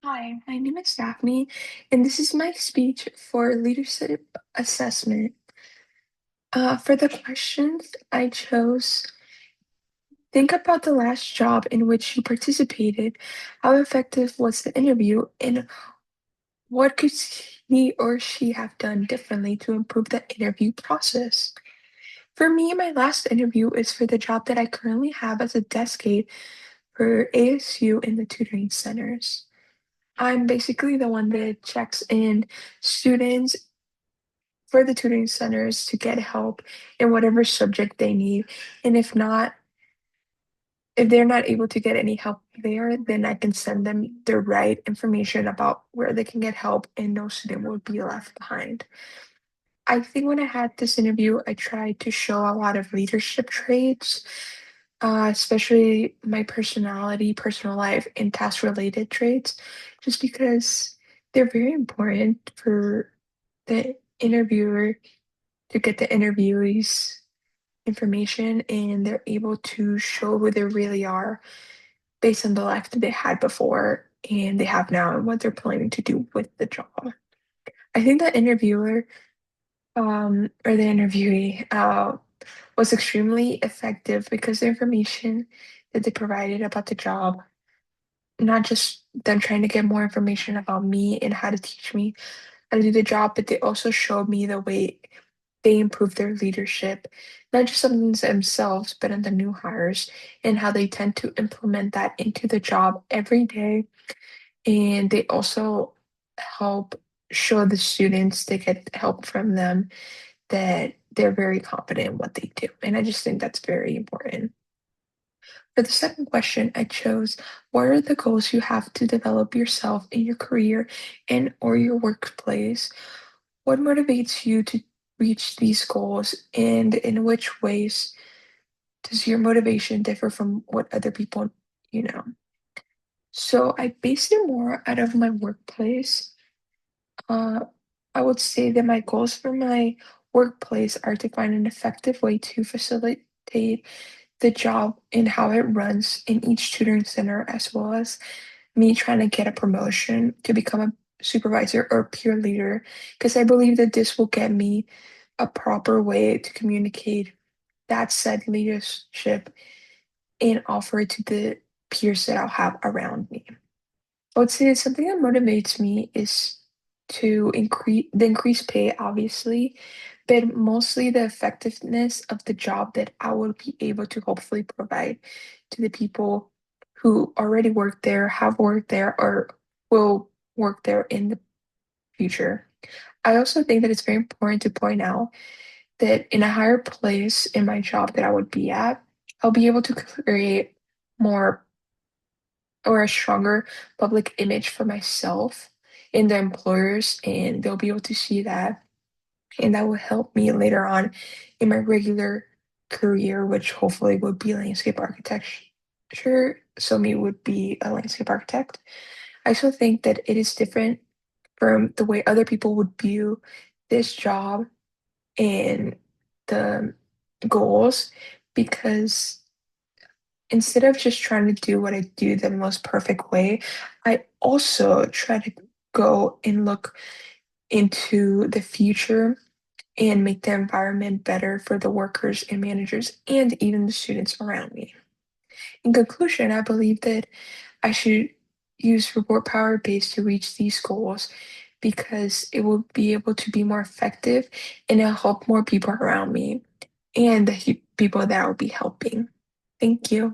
Hi, my name is Daphne, and this is my speech for leadership assessment. For the questions I chose, think about the last job in which you participated. How effective was the interview, and what could he or she have done differently to improve the interview process? For me, my last interview is for the job that I currently have as a desk aide for ASU in the tutoring centers. I'm basically the one that checks in students for the tutoring centers to get help in whatever subject they need. And if they're not able to get any help there, then I can send them the right information about where they can get help and no student will be left behind. I think when I had this interview, I tried to show a lot of leadership traits, especially my personality, personal life, and task related traits, just because they're very important for the interviewer to get the interviewees information and they're able to show who they really are based on the life that they had before and they have now and what they're planning to do with the job. I think the interviewer or the interviewee was extremely effective because the information that they provided about the job, not just them trying to get more information about me and how to teach me how to do the job, but they also showed me the way they improve their leadership, not just on themselves, but on the new hires and how they tend to implement that into the job every day. And they also help show the students they get help from them that they're very confident in what they do. And I just think that's very important. For the second question, I chose what are the goals you have to develop yourself in your career and or your workplace? What motivates you to reach these goals, and in which ways does your motivation differ from what other people, you know? So I based it more out of my workplace. Uh, I would say that my goals for my workplace are to find an effective way to facilitate the job and how it runs in each tutoring center, as well as me trying to get a promotion to become a supervisor or peer leader, because I believe that this will get me a proper way to communicate that said leadership and offer it to the peers that I'll have around me. I would say something that motivates me is to increase pay, obviously, but mostly the effectiveness of the job that I will be able to hopefully provide to the people who already work there, have worked there, or will work there in the future. I also think that it's very important to point out that in a higher place in my job that I would be at, I'll be able to create more or a stronger public image for myself in the employers, and they'll be able to see that. And that will help me later on in my regular career, which hopefully would be landscape architecture. So me would be a landscape architect. I also think that it is different from the way other people would view this job and the goals because instead of just trying to do what I do the most perfect way, I also try to go and look into the future and make the environment better for the workers and managers and even the students around me. In conclusion, I believe that I should use reward power based to reach these goals because it will be able to be more effective and it'll help more people around me and the people that I'll be helping. Thank you.